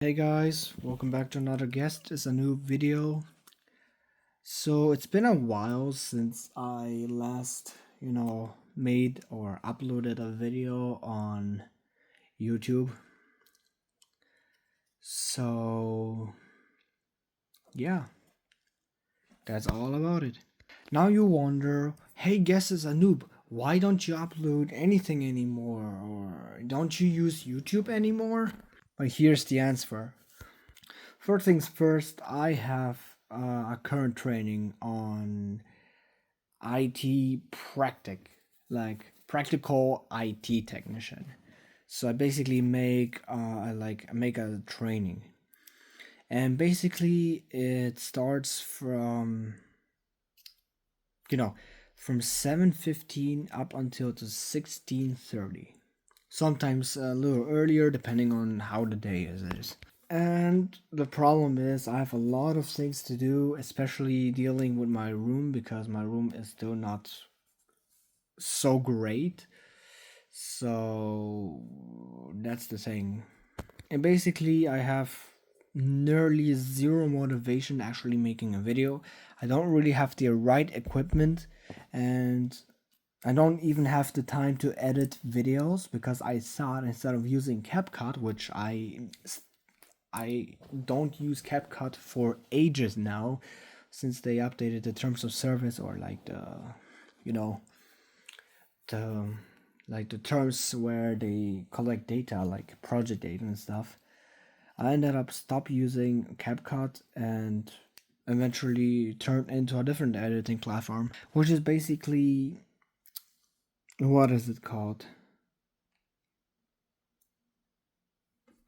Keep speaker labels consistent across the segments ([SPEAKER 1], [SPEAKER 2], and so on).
[SPEAKER 1] Hey guys, welcome back to another guest. It's a new video. So it's been a while since I last, made or uploaded a video on YouTube. So yeah, that's all about it. Now you wonder, hey, guest is a noob. Why don't you upload anything anymore? Or don't you use YouTube anymore? But here's the answer. First things first, I have a current training on IT like practical IT technician. So I basically make a training, and basically it starts from you know from 7:15 up until to 16:30. Sometimes a little earlier depending on how the day is. And the problem is, I have a lot of things to do, especially dealing with my room because my room is still not so great. So that's the thing. And basically, I have nearly zero motivation actually making a video. I don't really have the right equipment, and I don't even have the time to edit videos because I thought instead of using CapCut, which I don't use CapCut for ages now, since they updated the terms of service or you know, the the terms where they collect data, like project data and stuff. I ended up stop using CapCut and eventually turned into a different editing platform, which is basically what is it called?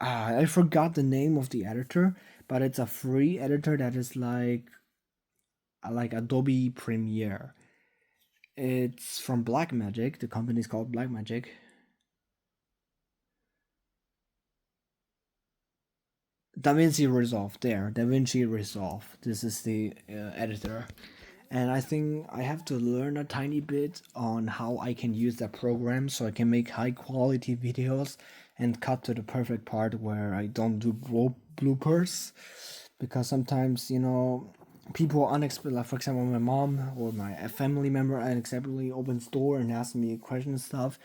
[SPEAKER 1] I forgot the name of the editor, but it's a free editor that is like Adobe Premiere. It's from Blackmagic. The company is called Blackmagic. DaVinci Resolve. There, DaVinci Resolve. This is the editor. And I think I have to learn a tiny bit on how I can use that program so I can make high quality videos and cut to the perfect part where I don't do bloopers. Because sometimes, people unexpectedly, like for example, my mom or my family member unexpectedly opens door and asks me a question and stuff.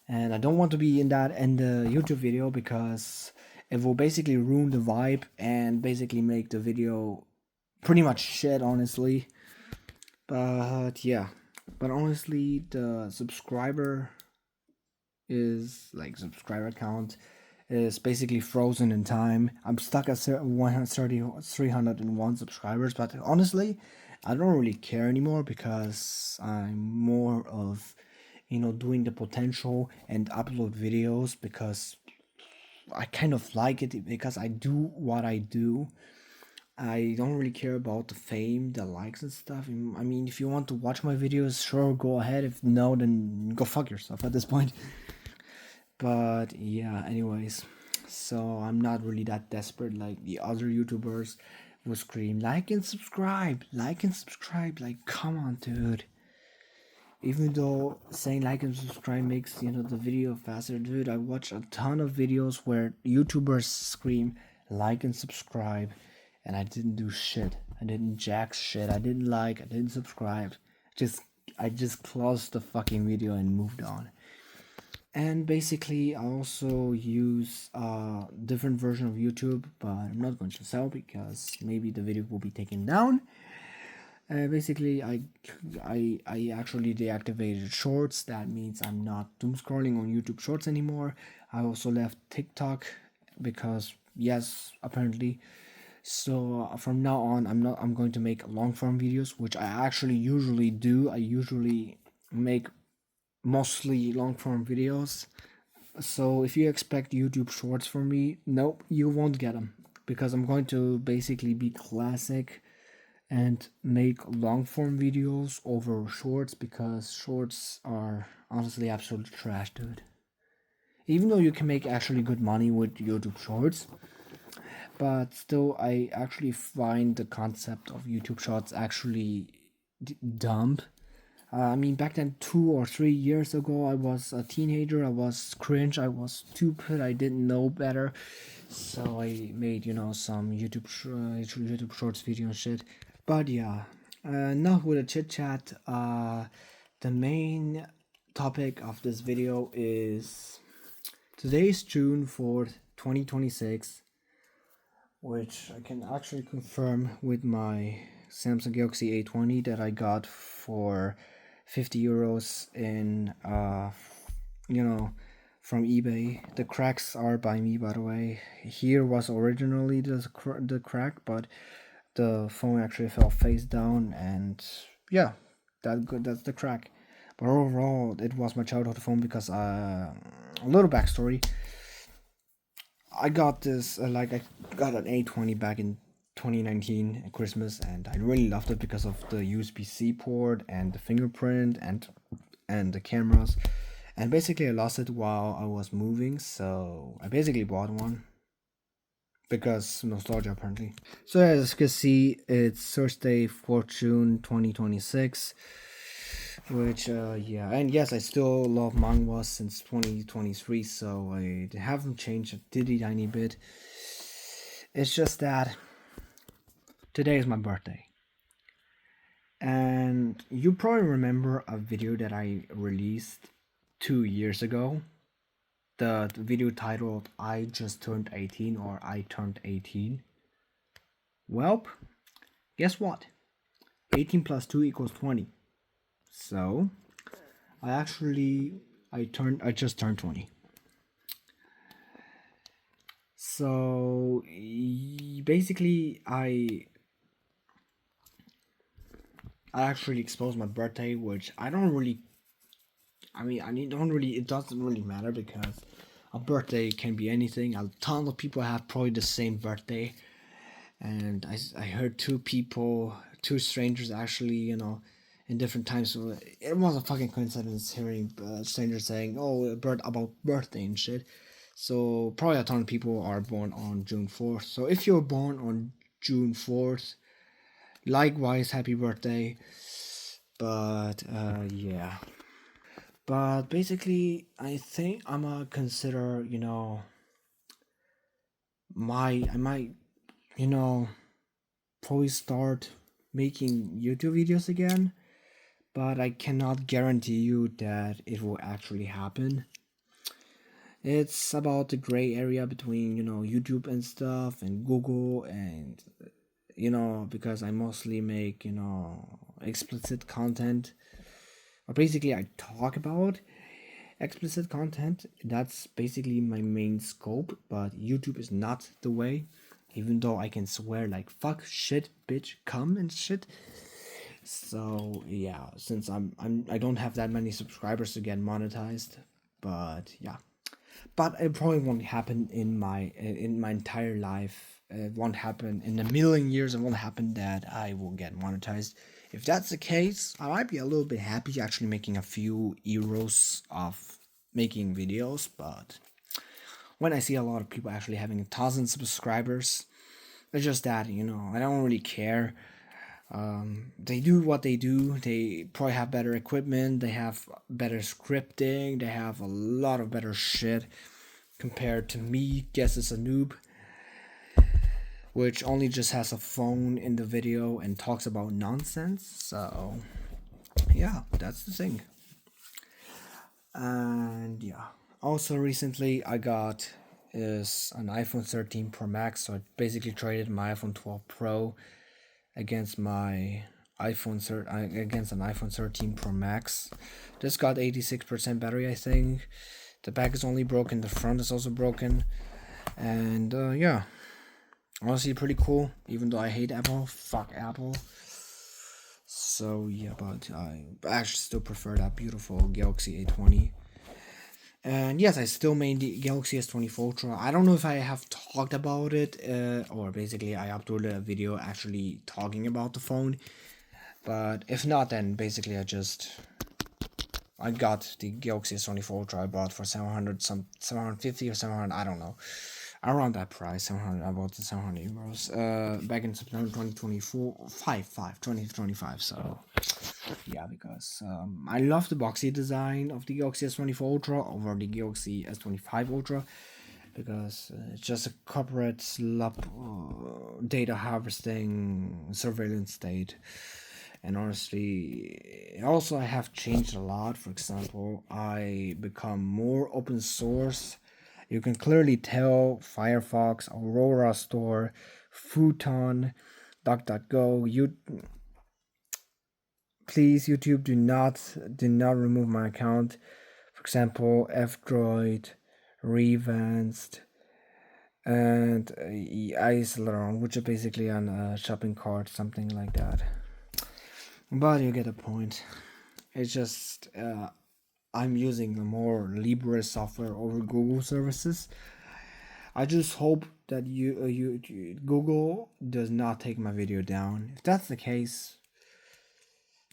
[SPEAKER 1] And I don't want to be in the YouTube video because it will basically ruin the vibe and basically make the video pretty much shit, honestly. But yeah, but honestly, the subscriber count is basically frozen in time. I'm stuck at 130, 301 subscribers, but honestly, I don't really care anymore because I'm more of, doing the potential and upload videos because I kind of like it because I do what I do. I don't really care about the fame, the likes and stuff. I mean, if you want to watch my videos, sure, go ahead. If no, then go fuck yourself at this point. But yeah, anyways, so I'm not really that desperate like the other YouTubers who scream like and subscribe, like and subscribe. Like, come on, dude. Even though saying like and subscribe makes the video faster, dude, I watch a ton of videos where YouTubers scream like and subscribe, and I didn't do shit. I didn't jack shit. I didn't like. I didn't subscribe. Just I just closed the fucking video and moved on. And basically, I also use a different version of YouTube, but I'm not going to sell because maybe the video will be taken down. Basically, I actually deactivated Shorts. That means I'm not doom scrolling on YouTube Shorts anymore. I also left TikTok because yes, apparently. So from now on, I'm going to make long form videos, which I actually usually do. I usually make mostly long form videos. So if you expect YouTube Shorts from me, nope, you won't get them because I'm going to basically be classic and make long form videos over shorts because shorts are honestly absolute trash, dude. Even though you can make actually good money with YouTube shorts, but still, I actually find the concept of YouTube shorts actually dumb I mean, back then, 2 or 3 years ago, I was a teenager. I was cringe. I was stupid. I didn't know better. So I made, some YouTube Shorts video and shit. But yeah, enough with the chit chat. The main topic of this video is today's June 4th, 2026, which I can actually confirm with my Samsung Galaxy A20 that I got for 50 euros in from eBay. The cracks are by me, by the way. Here was originally the crack, but the phone actually fell face down, and yeah, that's the crack. But overall, it was my childhood phone because a little backstory. I got this I got an A20 back in 2019 at Christmas, and I really loved it because of the USB-C port and the fingerprint and the cameras. And basically, I lost it while I was moving, so I basically bought one because nostalgia apparently. So as you can see, it's Thursday, 4th June 2026. Which yeah, and yes, I still love manga since 2023, so I haven't changed a diddy tiny bit. It's just that today is my birthday, and you probably remember a video that I released 2 years ago. The video titled "I just turned 18" or "I turned 18." Well, guess what? 18 plus 2 equals 20. So I just turned 20. So basically, I actually exposed my birthday, which I don't really. I mean, don't really. It doesn't really matter because a birthday can be anything. A ton of people have probably the same birthday, and I heard two strangers actually, in different times. So it was a fucking coincidence hearing strangers saying, "Oh, about birthday and shit." So probably a ton of people are born on June 4th. So if you're born on June 4th, likewise, happy birthday. But yeah. But basically, I think I'm gonna consider, I might, you know, probably start making YouTube videos again. But I cannot guarantee you that it will actually happen. It's about the gray area between, YouTube and stuff and Google and, because I mostly make, explicit content. Or basically, I talk about explicit content. That's basically my main scope, but YouTube is not the way. Even though I can swear like fuck, shit, bitch, come and shit. So yeah, since I don't have that many subscribers to get monetized, but yeah, but it probably won't happen in my entire life. It won't happen in a million years. It won't happen that I will get monetized. If that's the case, I might be a little bit happy actually making a few euros of making videos. But when I see a lot of people actually having 1,000 subscribers, it's just that I don't really care. They do what they do. They probably have better equipment. They have better scripting. They have a lot of better shit compared to me. Guess it's a noob, which only just has a phone in the video and talks about nonsense. So yeah, that's the thing. And yeah, also recently I got is an iPhone 13 Pro Max. So I basically traded my iPhone 12 Pro against my against an iPhone 13 Pro Max. This got 86% battery, I think. The back is only broken, the front is also broken, and yeah, honestly pretty cool. Even though I hate Apple, fuck Apple. So yeah, but I actually still prefer that beautiful Galaxy A20. And yes, I still made the Galaxy S24 Ultra. I don't know if I have talked about it, or basically I uploaded a video actually talking about the phone. But if not, then basically I got the Galaxy S24 Ultra I bought for 700 750 or 700, I don't know. around that price, 700, about the 700 euros, back in September 2024, 2025. So yeah, because I love the boxy design of the Galaxy S24 Ultra over the Galaxy S25 Ultra, because it's just a corporate data harvesting surveillance state. And honestly, also I have changed a lot. For example, I become more open source. You can clearly tell Firefox, Aurora Store, Futon, DuckDuckGo. Please, YouTube, do not remove my account. For example, F-Droid, Revanced, and Isleron, which is basically on a shopping cart, something like that. But you get the point. It's just I'm using the more Libre software over Google services. I just hope that Google does not take my video down. If that's the case,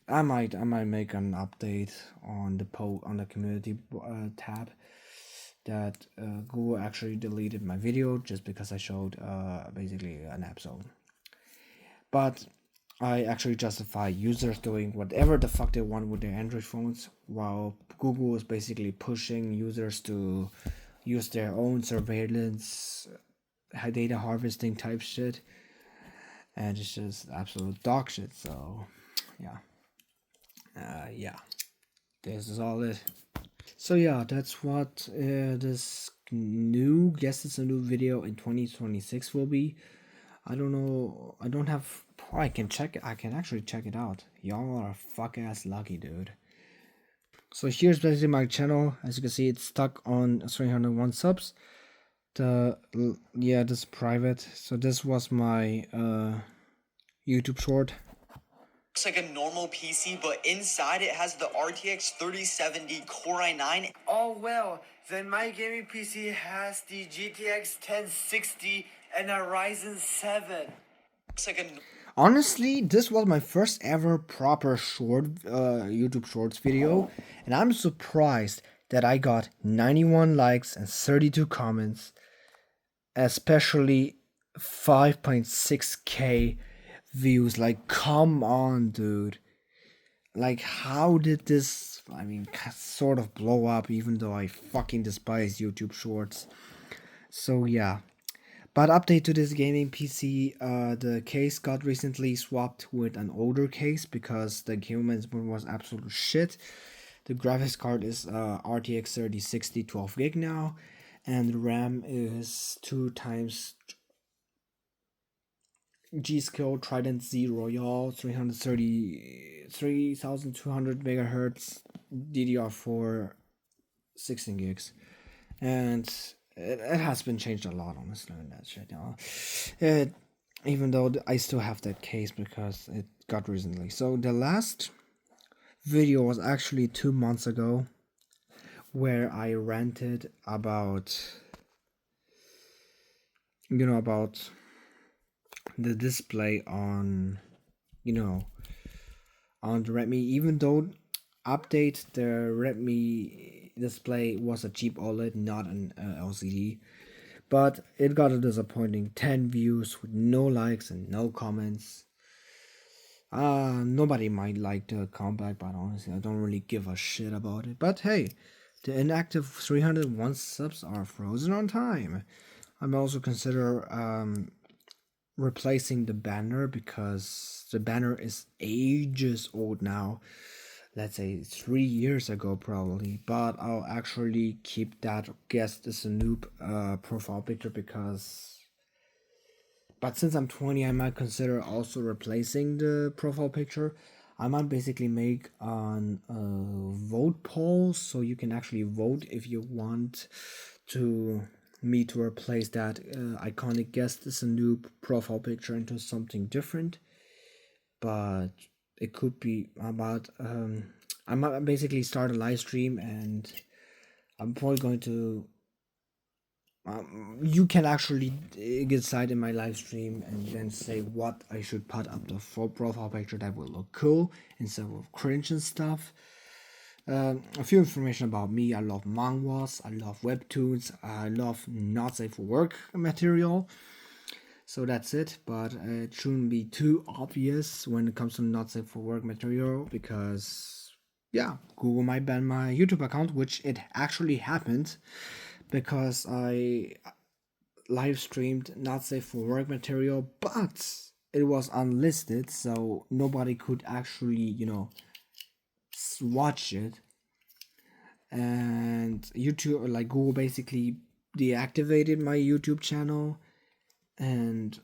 [SPEAKER 1] I might make an update on the community tab that Google actually deleted my video just because I showed basically an episode. But I actually justify users doing whatever the fuck they want with their Android phones, while Google is basically pushing users to use their own surveillance, data harvesting type shit, and it's just absolute dog shit. So, yeah, this is all it. So yeah, that's what this new guess it's a new video in 2026 will be. I don't know. I don't have. Oh, I can check it. I can actually check it out. Y'all are fuck ass lucky, dude. So here's basically my channel. As you can see, it's stuck on 301 subs. This is private. So this was my YouTube short.
[SPEAKER 2] Looks like a normal PC, but inside it has the RTX 3070 Core i9.
[SPEAKER 3] Oh well, then my gaming PC has the GTX 1060 and a Ryzen 7.
[SPEAKER 2] Looks like a
[SPEAKER 1] Honestly, this was my first ever proper short YouTube Shorts video, and I'm surprised that I got 91 likes and 32 comments, especially 5.6k views. Like, come on, dude. Like, how did this, sort of blow up, even though I fucking despise YouTube Shorts? So, yeah. But update to this gaming PC, the case got recently swapped with an older case because the humans was absolute shit. The graphics card is RTX 3060 12 gig now, and the RAM is 2 times G-Skill Trident Z Royale 3200 megahertz DDR4 16 gigs, and it has been changed a lot, honestly, in that shit. Even though I still have that case because it got recently. So the last video was actually 2 months ago, where I ranted about the display on on the Redmi. Even though update the Redmi display was a cheap OLED, not an LCD, but it got a disappointing 10 views with no likes and no comments. Nobody might like the comeback, but honestly, I don't really give a shit about it. But hey, the inactive 301 subs are frozen on time. I'm also consider replacing the banner because the banner is ages old now. Let's say 3 years ago probably, but I'll actually keep that guest as a noob profile picture but since I'm 20, I might consider also replacing the profile picture. I might basically make an vote poll so you can actually vote if you want me to replace that iconic guest as a noob profile picture into something different. But it could be about I might basically start a live stream, and I'm probably going to you can actually decide in my live stream and then say what I should put up the full profile picture that will look cool instead of cringe and stuff. A few information about me. I love manhwas, I love webtoons, I love not safe for work material. So that's it, but it shouldn't be too obvious when it comes to not safe for work material because, yeah, Google might ban my YouTube account, which it actually happened because I live streamed not safe for work material, but it was unlisted, so nobody could actually, watch it. And YouTube, like Google, basically deactivated my YouTube channel, and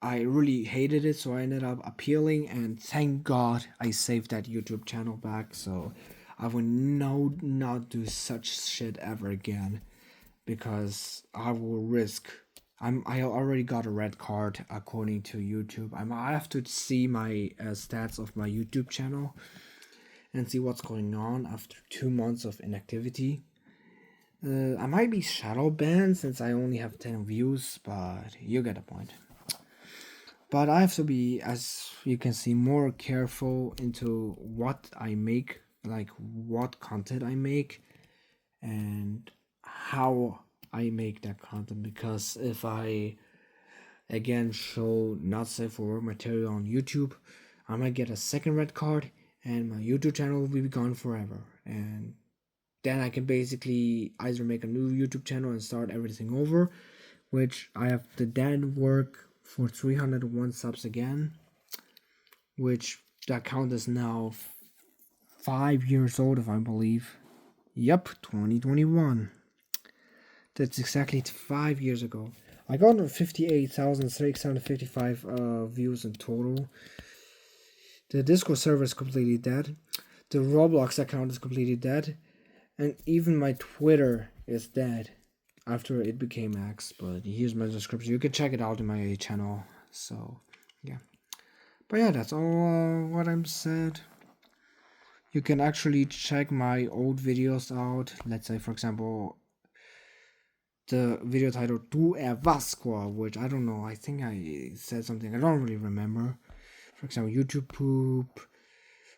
[SPEAKER 1] I really hated it, so I ended up appealing, and thank God I saved that YouTube channel back. So I will not do such shit ever again, because I will risk. I already got a red card according to YouTube. I have to see my stats of my YouTube channel and see what's going on after 2 months of inactivity. I might be shadow banned since I only have 10 views, but you get the point. But I have to be, as you can see, more careful into what I make, like what content I make, and how I make that content. Because if I again show not safe for work material on YouTube, I might get a second red card, and my YouTube channel will be gone forever. And then I can basically either make a new YouTube channel and start everything over, which I have to then work for 301 subs again, which the account is now 5 years old, if I believe. Yep, 2021. That's exactly 5 years ago. I got 58,655 views in total. The Discord server is completely dead. The Roblox account is completely dead. And even my Twitter is dead after it became X. But here's my description. You can check it out in my channel. So, yeah. But yeah, that's all what I'm said. You can actually check my old videos out. Let's say, for example, the video title Tu är Vasco, which I don't know. I think I said something. I don't really remember. For example, YouTube poop.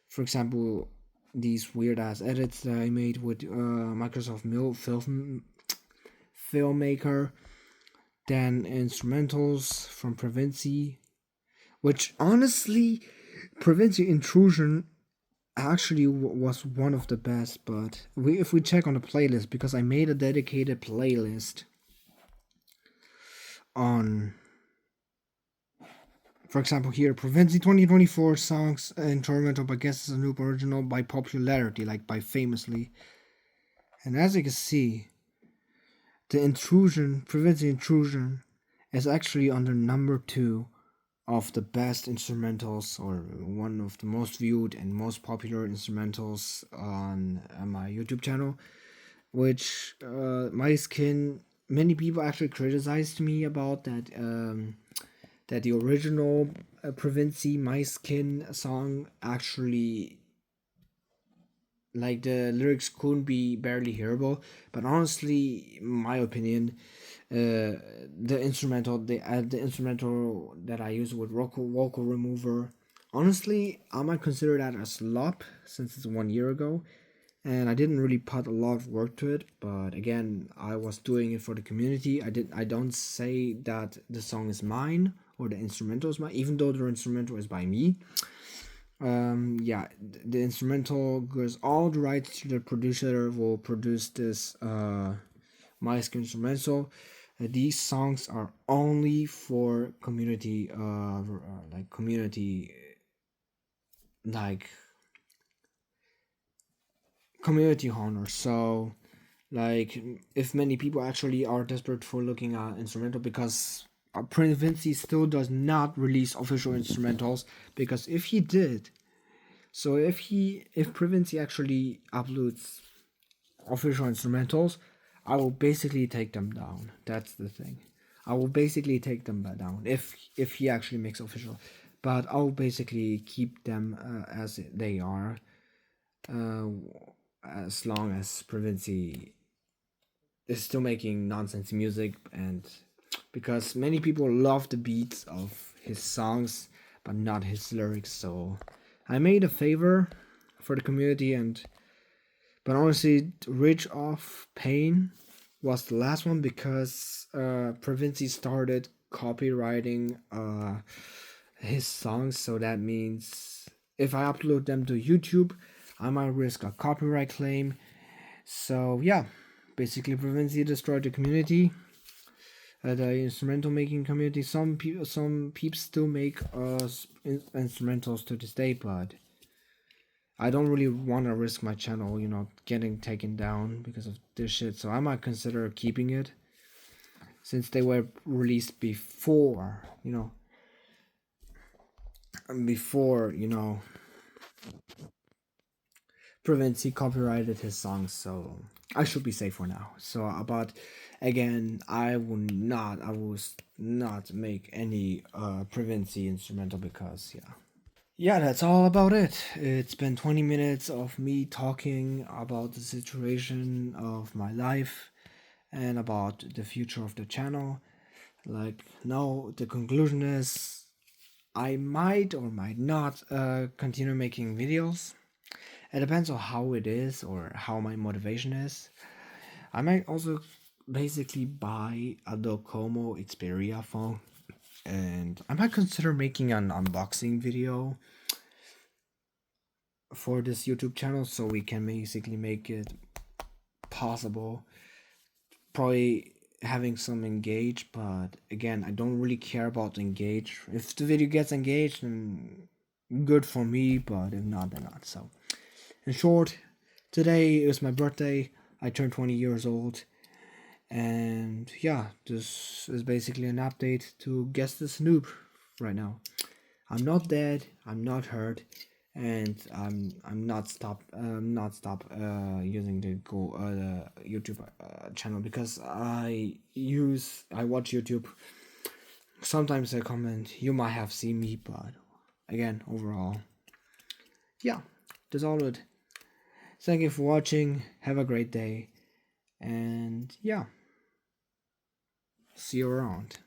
[SPEAKER 1] For example, these weird ass edits that I made with Microsoft Filmmaker, then instrumentals from Provinci, which honestly, Provinci Intrusion actually was one of the best. But if we check on the playlist, because I made a dedicated playlist on, for example, here, Provinci 2024 songs instrumental by Guess is a Noob original by popularity, like by famously. And as you can see, the Provinci Intrusion is actually under number 2 of the best instrumentals, or one of the most viewed and most popular instrumentals on my YouTube channel, which my skin, many people actually criticized me about that. That the original Provinci My Skin song actually, like, the lyrics couldn't be barely hearable, but honestly, my opinion, the instrumental that I use with vocal remover, honestly, I might consider that a slop since it's 1 year ago, and I didn't really put a lot of work to it. But again, I was doing it for the community. I don't say that the song is mine or the instrumental is mine, even though the instrumental is by me. Yeah, the instrumental goes all the rights to the producer will produce this My Skin instrumental. These songs are only for community community honor. So, like, if many people actually are desperate for looking at instrumental, because Provinci still does not release official instrumentals, because if he did, so if Provinci actually uploads official instrumentals, I will basically take them down. That's the thing. I will basically take them down if he actually makes official, but I'll basically keep them as they are, as long as Provinci is still making nonsense music, and because many people love the beats of his songs but not his lyrics. So I made a favor for the community, and But honestly, Ridge of Pain was the last one because Provinci started copywriting his songs, so that means if I upload them to YouTube, I might risk a copyright claim. So yeah, basically Provinci destroyed the community, the instrumental making community. Some peeps still make instrumentals to this day, but I don't really want to risk my channel, getting taken down because of this shit. So I might consider keeping it, since they were released before, before Provinci copyrighted his songs, so I should be safe for now. So, but again, I will not make any Provinci instrumental because yeah, that's all about it. It's been 20 minutes of me talking about the situation of my life and about the future of the channel. Like, now the conclusion is I might or might not continue making videos. It depends on how it is or how my motivation is. I might also basically buy a Docomo Xperia phone, and I might consider making an unboxing video for this YouTube channel so we can basically make it possible. Probably having some engage, but again, I don't really care about engage. If the video gets engaged, then good for me, but if not, then not. So in short, today is my birthday. I turned 20 years old. And yeah, this is basically an update to Guess the Snoop right now. I'm not dead, I'm not hurt, and I'm not stop using the YouTube channel because I watch YouTube. Sometimes I comment, you might have seen me, but again, overall, yeah, that's all it. Thank you for watching. Have a great day. And yeah, see you around.